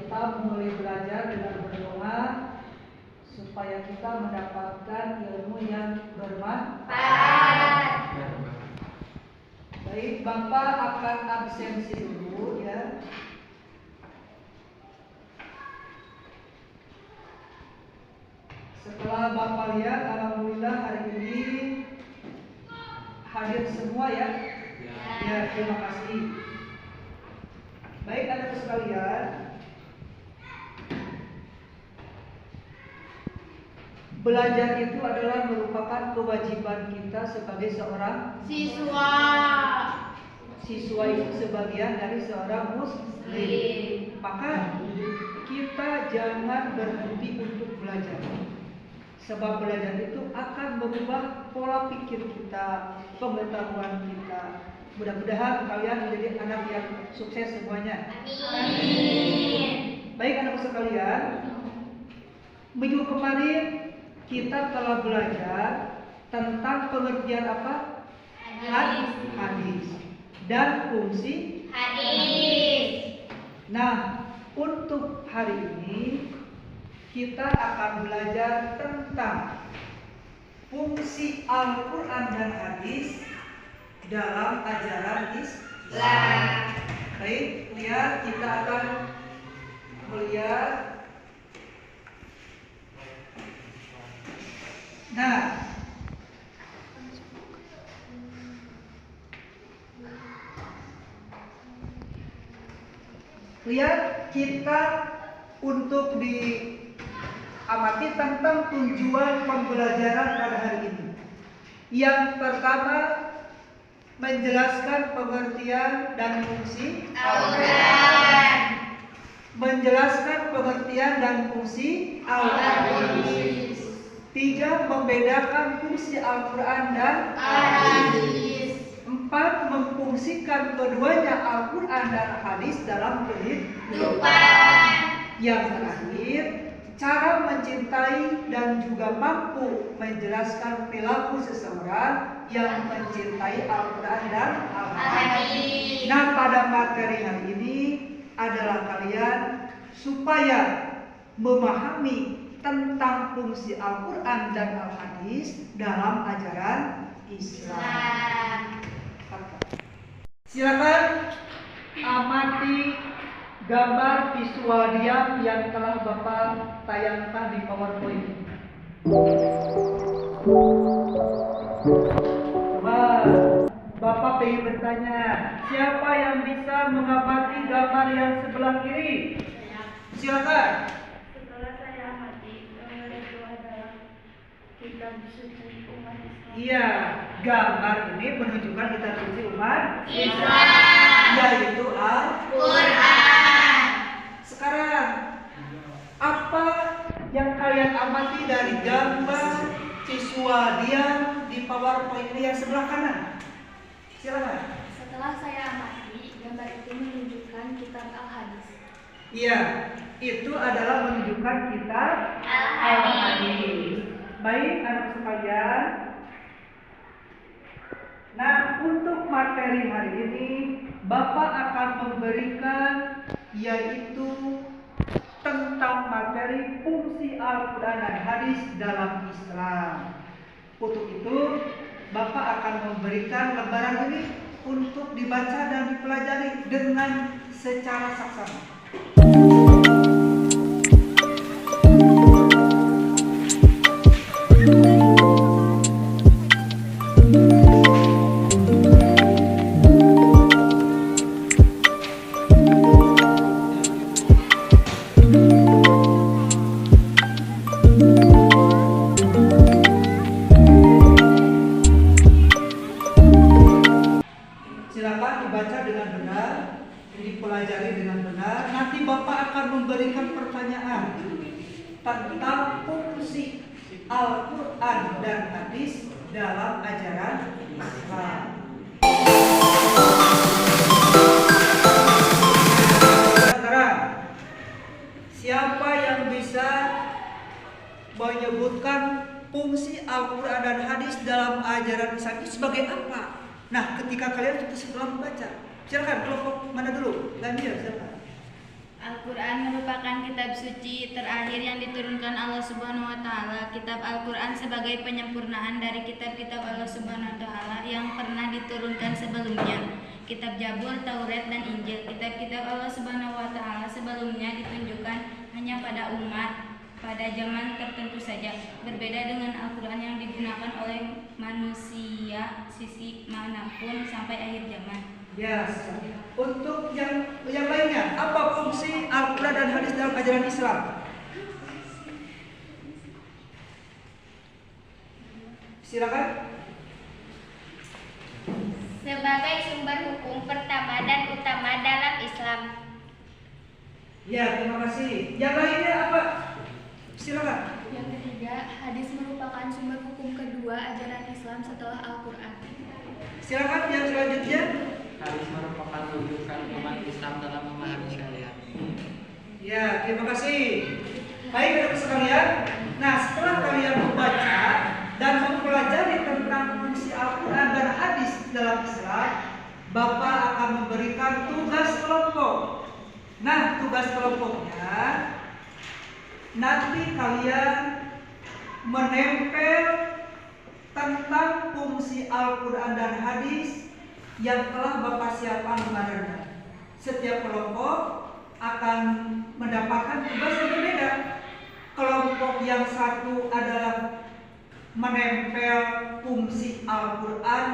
tetap mulai belajar dengan berdoa supaya kita mendapatkan ilmu yang bermanfaat. Baik, Bapak akan absensi dulu ya. Setelah Bapak lihat, alhamdulillah hari ini hadir semua ya. Ya, terima kasih. Baik, anak sekalian, belajar itu adalah merupakan kewajiban kita sebagai seorang siswa. Siswa itu sebagian dari seorang muslim. Maka kita jangan berhenti untuk belajar. Sebab belajar itu akan merubah pola pikir kita, pengetahuan kita. Mudah-mudahan kalian menjadi anak yang sukses semuanya. Amin. Baik anak sekalian, minggu kemarin kita telah belajar tentang pengertian apa? Hadis dan fungsi hadis. Nah, untuk hari ini kita akan belajar tentang fungsi Al-Quran dan hadis dalam ajaran Islam. Baik, lihat kita akan melihat. Nah, lihat kita untuk diamati tentang tujuan pembelajaran pada hari ini. Yang pertama, menjelaskan pengertian dan fungsi Al-Quran. Menjelaskan pengertian dan fungsi Al-Hadis. 3. Membedakan fungsi Al-Quran dan Hadis. 4. Memfungsikan keduanya Al-Quran dan hadis dalam kehidupan. Yang terakhir, cara mencintai dan juga mampu menjelaskan perilaku seseorang yang mencintai Al-Quran dan Al-Hadis. Nah, pada materi hari ini adalah kalian supaya memahami tentang fungsi Al-Quran dan Al-Hadis dalam ajaran Islam. Silakan amati gambar visual diam yang telah Bapak tayangkan di PowerPoint. Coba Bapak ingin bertanya, siapa yang bisa mengamati gambar yang sebelah kiri? Silakan. Setelah saya amati, gambar itu adalah kitab suci umat Islam. Iya, gambar ini menunjukkan kitab suci umat Islam, yaitu Al-Quran. Sekarang, apa yang kalian amati dari gambar visual diam di PowerPoint ini yang sebelah kanan? Silakan. Setelah saya amati, gambar itu menunjukkan kitab Al-Hadis. Iya, itu adalah menunjukkan kitab Al-Hadis. Baik, anak sekalian. Nah, untuk materi hari ini, Bapak akan memberikan yaitu tentang materi fungsi Al-Quran dan hadis dalam Islam. Untuk itu, Bapak akan memberikan lembaran ini untuk dibaca dan dipelajari dengan secara saksama. Silakan dibaca dengan benar, dipelajari dengan benar. Nanti Bapak akan memberikan pertanyaan tentang fungsi Al-Quran dan hadis dalam ajaran Islam. Sekarang, siapa yang bisa menyebutkan fungsi Al-Quran dan hadis dalam ajaran Islam itu sebagai apa? Nah, ketika kalian setelah membaca, silakan kelompok mana dulu? Ganjar, silakan. Al-Quran merupakan kitab suci terakhir yang diturunkan Allah Subhanahu wa Ta'ala. Kitab Al-Quran sebagai penyempurnaan dari kitab-kitab Allah Subhanahu wa Ta'ala yang pernah diturunkan sebelumnya. Kitab Zabur, Taurat, dan Injil. Kitab-kitab Allah Subhanahu wa Ta'ala sebelumnya ditunjukkan hanya pada umat pada zaman tertentu saja. Berbeda dengan Al-Quran yang digunakan oleh manusia sisi manapun sampai akhir zaman. Yes. Untuk yang lainnya, apa fungsi Al-Quran dan hadis dalam ajaran Islam? Silakan. Sebagai sumber hukum pertama dan utama dalam Islam. Ya, terima kasih. Yang lainnya apa? Silakan. Yang ketiga, hadis merupakan sumber hukum kedua ajaran Islam setelah Al-Quran. Silakan yang selanjutnya. Hadis merupakan rujukan umat Islam dalam memahami syariat. Ya, terima kasih. Baik teman sekalian. Nah, setelah kalian membaca dan mempelajari tentang fungsi Al-Quran dan hadis dalam Islam, Bapak akan memberikan tugas kelompok. Nah, tugas kelompoknya nanti kalian menempel tentang fungsi Al-Quran dan hadis yang telah Bapak siapkan kepadanya. Setiap kelompok akan mendapatkan tugas yang berbeda. Kelompok yang satu adalah menempel fungsi Al-Quran,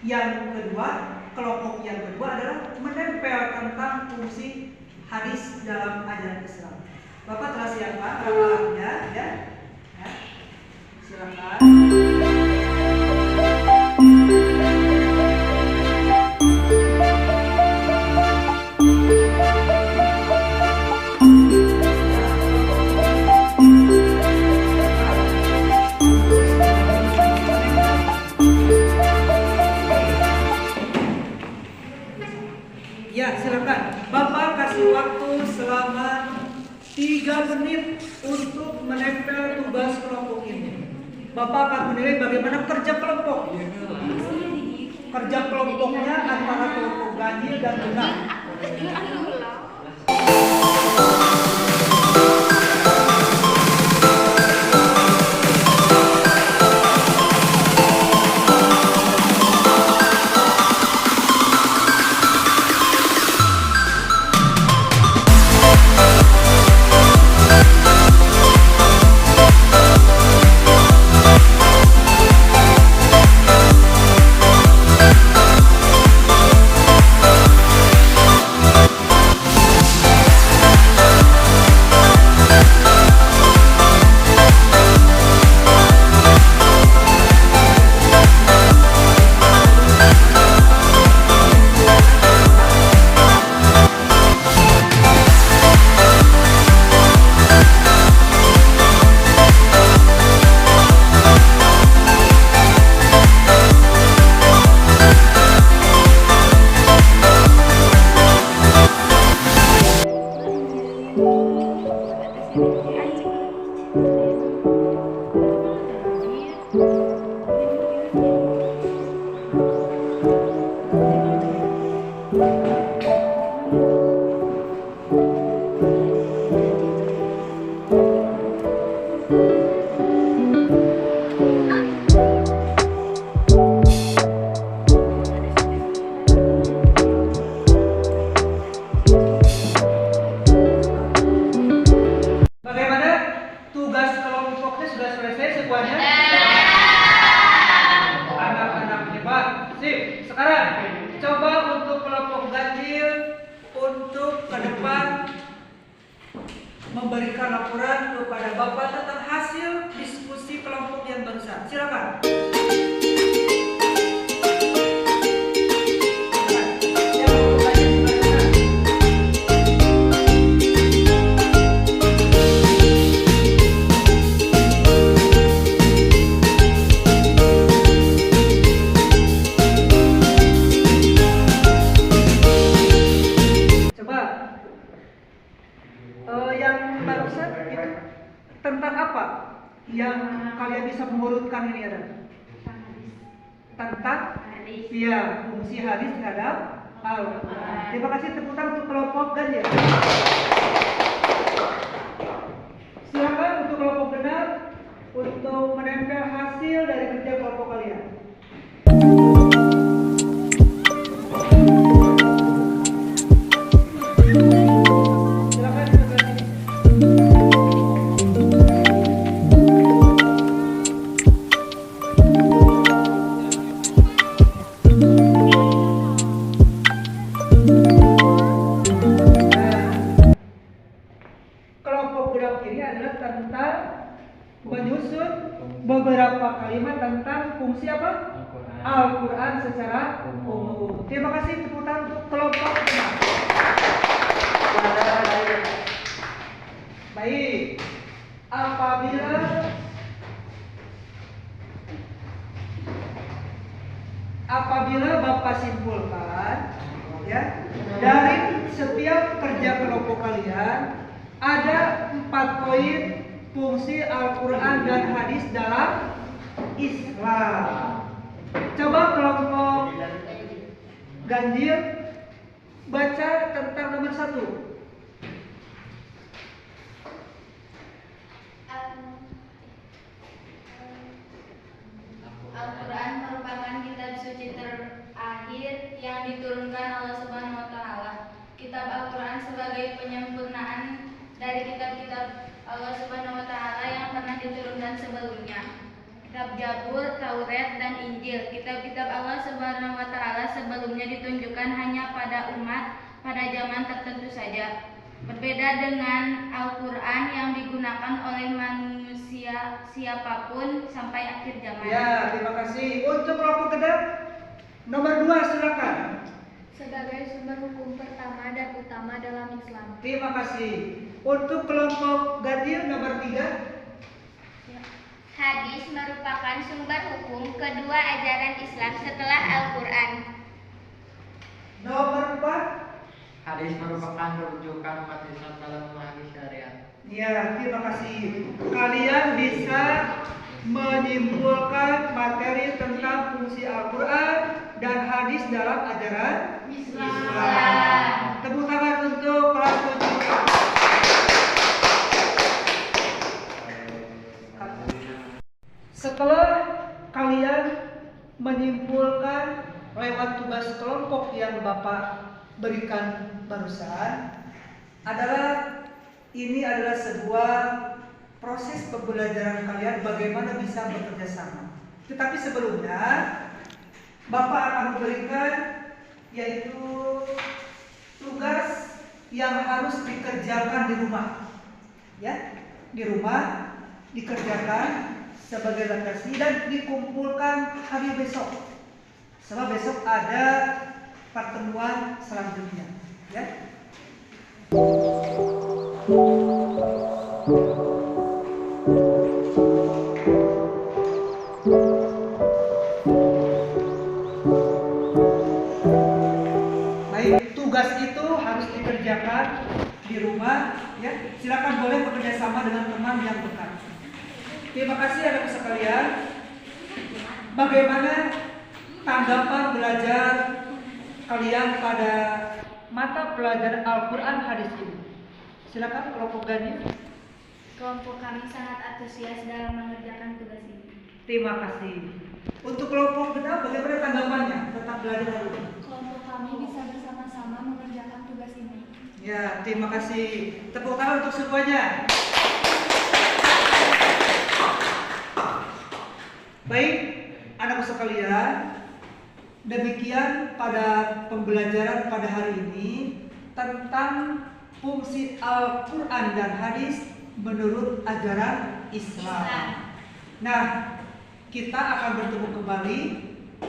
yang kedua, kelompok yang kedua adalah menempel tentang fungsi hadis dalam ajaran Islam. Bapak telah siapkan alatnya, ya? Ya. Silakan. Ya, silakan. Bapak kasih waktu selama 3 menit untuk menempel tugas kelompok ini. Bapak akan menilai bagaimana kerja kelompok. Kerja kelompoknya antara kelompok ganjil dan genap. Bagaimana? Tugas kelompoknya sudah selesai semuanya? Anak-anak hebat. Sip. Sekarang coba untuk kelompok ganjil untuk ke depan memberikan laporan kepada Bapak tentang hasil diskusi kelompok yang barusan. Silakan. Yang barusan itu tentang apa? Yang kalian bisa mengurutkan ini ada tentang ya fungsi hadis terhadap Al-Quran. Terima kasih, tepuk tangan untuk kelompok ganjil. kelompok kalian. Silakan sebelah sini. Kelompok budak ini adalah tentang menyusun beberapa kalimat tentang fungsi apa? Al-Quran secara umum. Terima kasih tepuk tangan untuk kelompok budak. Baik, apabila Bapak simpulkan ya, dari setiap kerja kelompok kalian ada 4 poin fungsi Al-Quran dan hadis dalam Islam. Coba kelompok ganjil baca tentang nomor 1. Al-Quran merupakan kitab suci terakhir yang diturunkan Allah Subhanahu wa taala. Kitab Al-Quran sebagai penyempurnaan dari kitab-kitab Allah Subhanahu wa taala yang pernah diturunkan sebelumnya. Kitab Zabur, Taurat, dan Injil. Kitab-kitab Allah Subhanahu wa taala sebelumnya ditunjukkan hanya pada umat pada zaman tertentu saja. Berbeda dengan Al-Quran yang digunakan oleh manusia siapapun sampai akhir zaman. Ya, terima kasih. Untuk kelompok kedap nomor 2 silakan. Sebagai sumber hukum pertama dan utama dalam Islam. Terima kasih. Untuk kelompok ganjil nomor 3. Hadis merupakan sumber hukum kedua ajaran Islam setelah Al-Quran. Nomor 4. Hadis merupakan rujukan umat Islam dalam memahami syariat. Ya, terima kasih. Kalian bisa menyimpulkan materi tentang fungsi Al-Quran dan hadis dalam ajaran Islam. Tepuk tangan untuk kelas 7. Setelah kalian menyimpulkan lewat tugas kelompok yang Bapak berikan barusan, ini adalah sebuah proses pembelajaran kalian bagaimana bisa bekerja sama. Tetapi sebelumnya Bapak akan memberikan yaitu tugas yang harus dikerjakan di rumah. Ya, di rumah dikerjakan sebagai redaksi dan dikumpulkan hari besok. Sebab besok ada pertemuan selanjutnya, ya. Baik, tugas itu harus dikerjakan di rumah, ya. Silakan boleh bekerja sama dengan teman yang dekat. Terima kasih anak sekalian. Bagaimana tanggapan belajar kalian pada mata pelajaran Al-Quran hadis ini? Silakan kelompok ganjil. Kelompok kami sangat antusias dalam mengerjakan tugas ini. Terima kasih. Untuk kelompok genap bagaimana tanggapannya tentang belajar hari ini? Kelompok kami bisa bersama-sama mengerjakan tugas ini. Ya, terima kasih. Tepuk tangan untuk semuanya. Baik, anak sekalian, demikian pada pembelajaran pada hari ini tentang fungsi Al-Quran dan hadis menurut ajaran Islam. Nah, kita akan bertemu kembali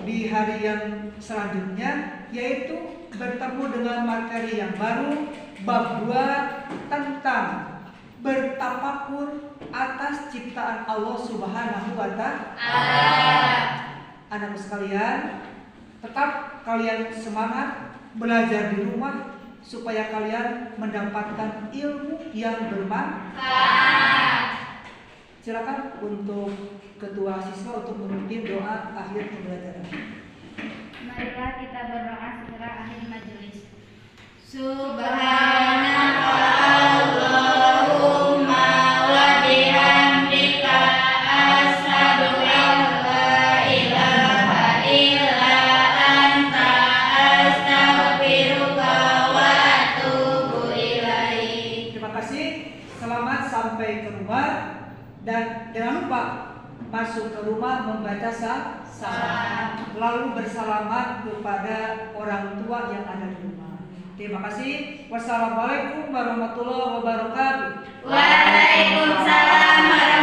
di hari yang selanjutnya, yaitu bertemu dengan materi yang baru, bab 2 tentang bertafakur atas ciptaan Allah Subhanahu wa taala. Anak sekalian, tetap kalian semangat belajar di rumah supaya kalian mendapatkan ilmu yang bermanfaat. Silakan untuk ketua siswa untuk memimpin doa akhir pembelajaran. Marilah kita berdoa setelah akhir majelis. Subhanaka Allahumma wa bihamdika asyhadu an la Dan jangan lupa masuk ke rumah membaca salam, lalu bersalamat kepada orang tua yang ada di rumah. Terima kasih. Wassalamualaikum warahmatullahi wabarakatuh. Waalaikumsalam warahmatullahi